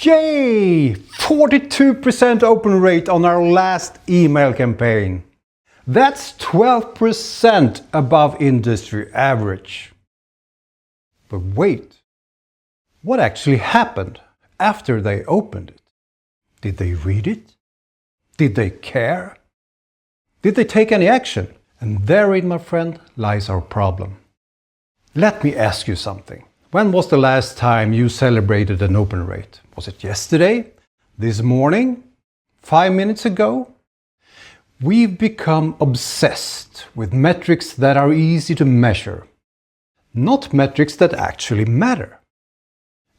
Yay! 42% open rate on our last email campaign. That's 12% above industry average. But wait, what actually happened after they opened it? Did they read it? Did they care? Did they take any action? And therein, my friend, lies our problem. Let me ask you something. When was the last time you celebrated an open rate? Was it yesterday? This morning? 5 minutes ago? We've become obsessed with metrics that are easy to measure, not metrics that actually matter.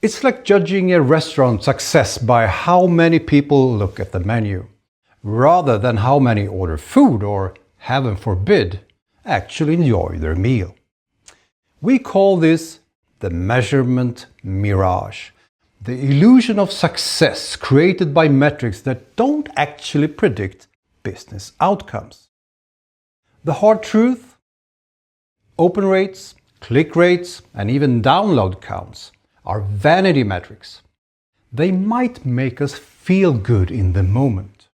It's like judging a restaurant's success by how many people look at the menu, rather than how many order food or, heaven forbid, actually enjoy their meal. We call this the measurement mirage, the illusion of success created by metrics that don't actually predict business outcomes. The hard truth? Open rates, click rates, and even download counts are vanity metrics. They might make us feel good in the moment,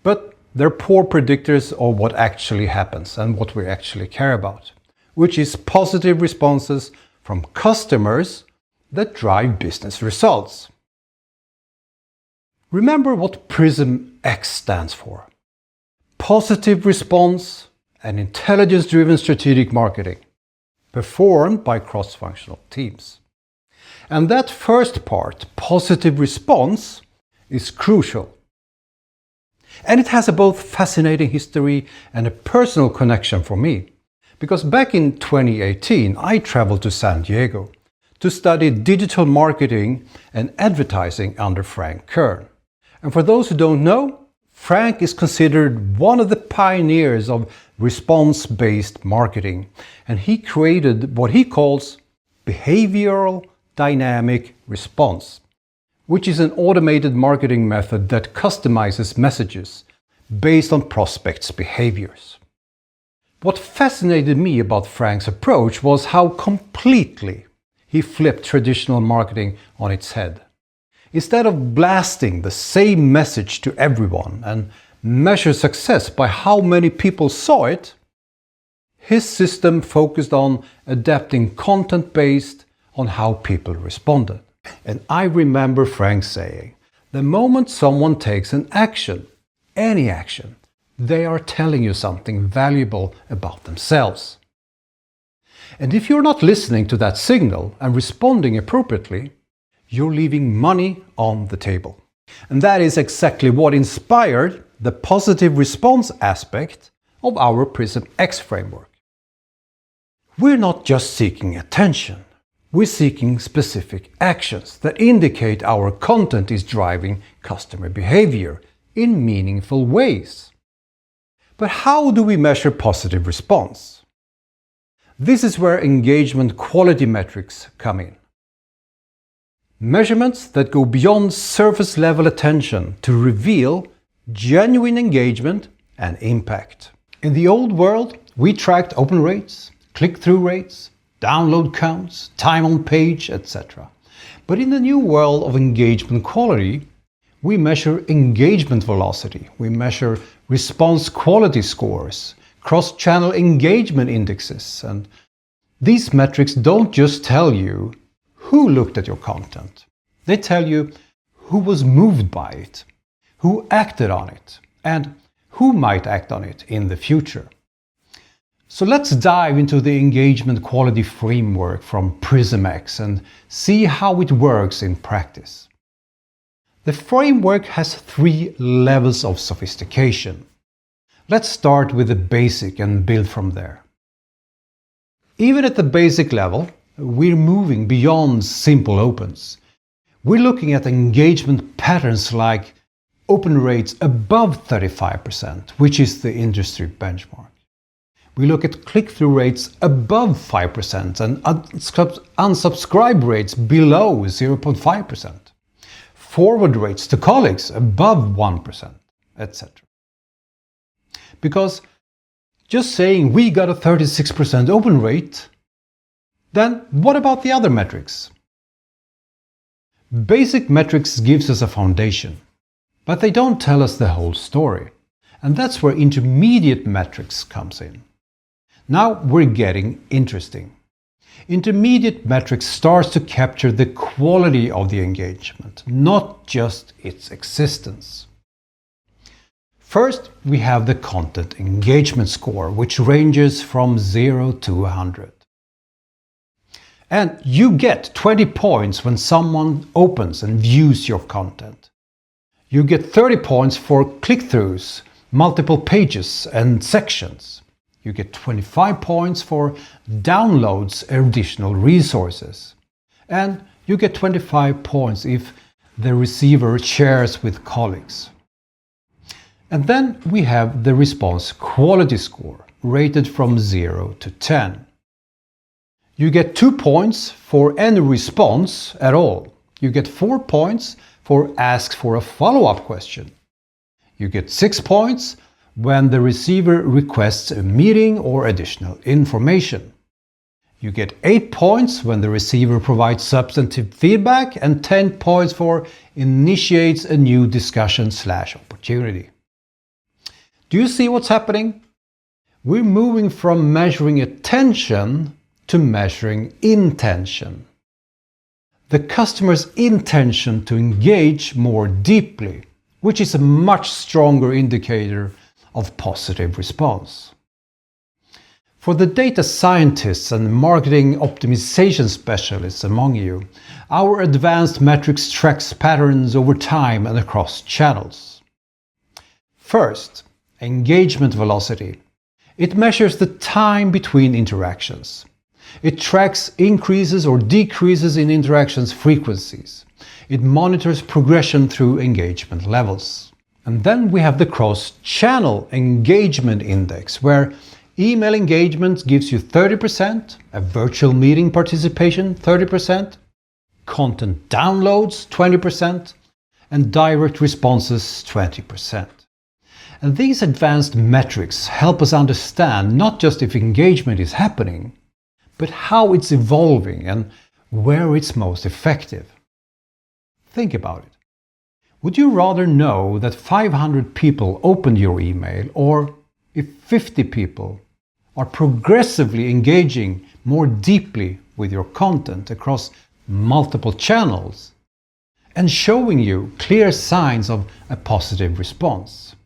but they're poor predictors of what actually happens and what we actually care about, which is positive responses from customers that drive business results. Remember what PRISM X stands for. Positive response and intelligence-driven strategic marketing, performed by cross-functional teams. And that first part, positive response, is crucial. And it has a both fascinating history and a personal connection for me. Because back in 2018, I traveled to San Diego to study digital marketing and advertising under Frank Kern. And for those who don't know, Frank is considered one of the pioneers of response-based marketing, and he created what he calls behavioral dynamic response, which is an automated marketing method that customizes messages based on prospects' behaviors. What fascinated me about Frank's approach was how completely he flipped traditional marketing on its head. Instead of blasting the same message to everyone and measure success by how many people saw it, his system focused on adapting content based on how people responded. And I remember Frank saying, the moment someone takes an action, any action, they are telling you something valuable about themselves. And if you're not listening to that signal and responding appropriately, you're leaving money on the table. And that is exactly what inspired the positive response aspect of our PRISM X framework. We're not just seeking attention, we're seeking specific actions that indicate our content is driving customer behavior in meaningful ways. But how do we measure positive response? This is where engagement quality metrics come in. Measurements that go beyond surface level attention to reveal genuine engagement and impact. In the old world, we tracked open rates, click-through rates, download counts, time on page, etc. But in the new world of engagement quality, we measure engagement velocity, we measure response quality scores, cross-channel engagement indexes, and these metrics don't just tell you who looked at your content. They tell you who was moved by it, who acted on it, and who might act on it in the future. So let's dive into the engagement quality framework from PRISM X and see how it works in practice. The framework has 3 levels of sophistication. Let's start with the basic and build from there. Even at the basic level, we're moving beyond simple opens. We're looking at engagement patterns like open rates above 35%, which is the industry benchmark. We look at click-through rates above 5% and unsubscribe rates below 0.5%. Forward rates to colleagues above 1%, etc. Because just saying we got a 36% open rate, then what about the other metrics? Basic metrics gives us a foundation, but they don't tell us the whole story. And that's where intermediate metrics comes in. Now we're getting interesting. Intermediate metrics starts to capture the quality of the engagement, not just its existence. First, we have the content engagement score, which ranges from 0 to 100. And you get 20 points when someone opens and views your content. You get 30 points for click-throughs, multiple pages and sections. You get 25 points for downloads additional resources. And you get 25 points if the receiver shares with colleagues. And then we have the response quality score, rated from 0 to 10. You get 2 points for any response at all. You get 4 points for ask for a follow-up question. You get 6 points when the receiver requests a meeting or additional information. You get 8 points when the receiver provides substantive feedback and 10 points for initiates a new discussion/opportunity. Do you see what's happening? We're moving from measuring attention to measuring intention. The customer's intention to engage more deeply, which is a much stronger indicator of positive response. For the data scientists and marketing optimization specialists among you, our advanced metrics tracks patterns over time and across channels. First, engagement velocity. It measures the time between interactions. It tracks increases or decreases in interactions frequencies. It monitors progression through engagement levels. And then we have the cross-channel engagement index, where email engagement gives you 30%, a virtual meeting participation 30%, content downloads 20%, and direct responses 20%. And these advanced metrics help us understand not just if engagement is happening, but how it's evolving and where it's most effective. Think about it. Would you rather know that 500 people opened your email, or if 50 people are progressively engaging more deeply with your content across multiple channels and showing you clear signs of a positive response?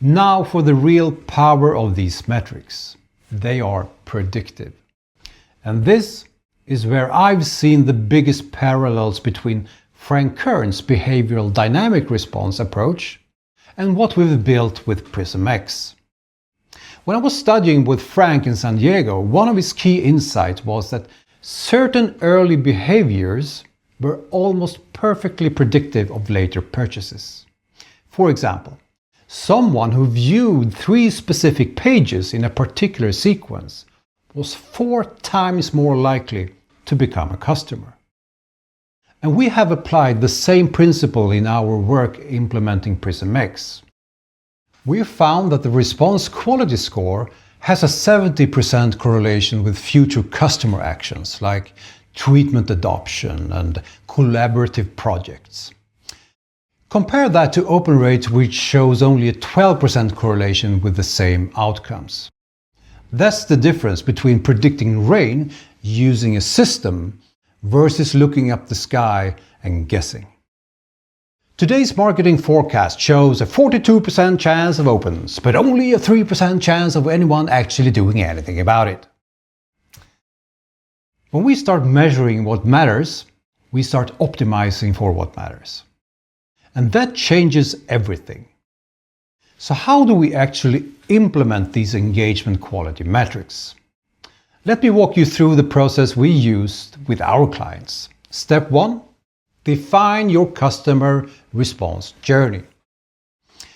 Now for the real power of these metrics. They are predictive. And this is where I've seen the biggest parallels between Frank Kern's behavioral dynamic response approach and what we've built with PrismX. When I was studying with Frank in San Diego, one of his key insights was that certain early behaviors were almost perfectly predictive of later purchases. For example, someone who viewed 3 specific pages in a particular sequence was 4 times more likely to become a customer. And we have applied the same principle in our work implementing PrismX. We found that the response quality score has a 70% correlation with future customer actions like treatment adoption and collaborative projects. Compare that to open rates, which shows only a 12% correlation with the same outcomes. That's the difference between predicting rain using a system versus looking up the sky and guessing. Today's marketing forecast shows a 42% chance of opens, but only a 3% chance of anyone actually doing anything about it. When we start measuring what matters, we start optimizing for what matters. And that changes everything. So how do we actually implement these engagement quality metrics? Let me walk you through the process we used with our clients. Step 1. Define your customer response journey.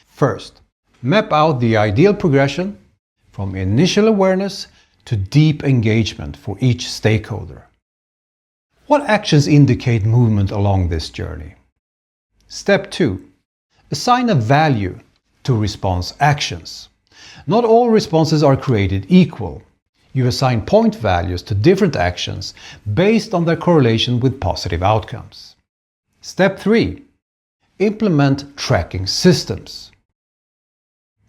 First, map out the ideal progression from initial awareness to deep engagement for each stakeholder. What actions indicate movement along this journey? Step 2. Assign a value to response actions. Not all responses are created equal. You assign point values to different actions based on their correlation with positive outcomes. Step 3. Implement tracking systems.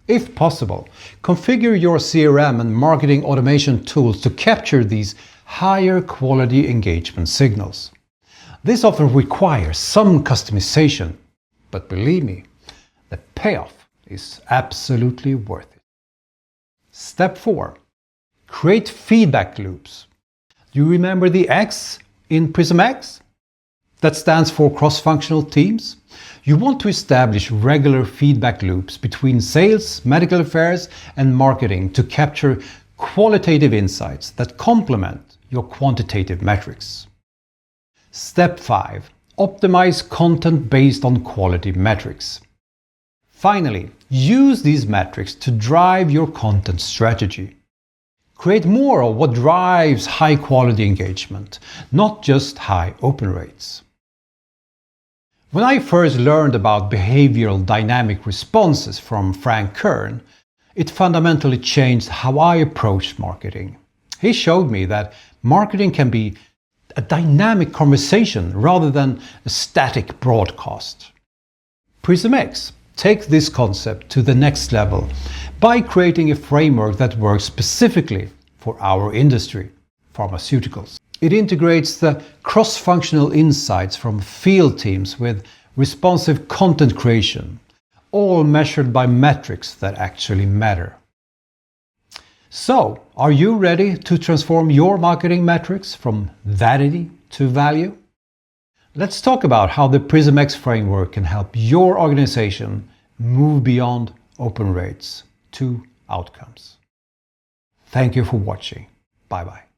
If possible, configure your CRM and marketing automation tools to capture these higher quality engagement signals. This often requires some customization, but believe me, the payoff is absolutely worth it. Step 4. Create feedback loops. Do you remember the X in Prism X? That stands for cross-functional teams. You want to establish regular feedback loops between sales, medical affairs, and marketing to capture qualitative insights that complement your quantitative metrics. Step 5. Optimize content based on quality metrics. Finally, use these metrics to drive your content strategy. Create more of what drives high-quality engagement, not just high open rates. When I first learned about behavioral dynamic responses from Frank Kern, it fundamentally changed how I approached marketing. He showed me that marketing can be a dynamic conversation rather than a static broadcast. Prism X takes this concept to the next level by creating a framework that works specifically for our industry, pharmaceuticals. It integrates the cross-functional insights from field teams with responsive content creation, all measured by metrics that actually matter. So, are you ready to transform your marketing metrics from vanity to value? Let's talk about how the Prism X framework can help your organization move beyond open rates to outcomes. Thank you for watching. Bye-bye.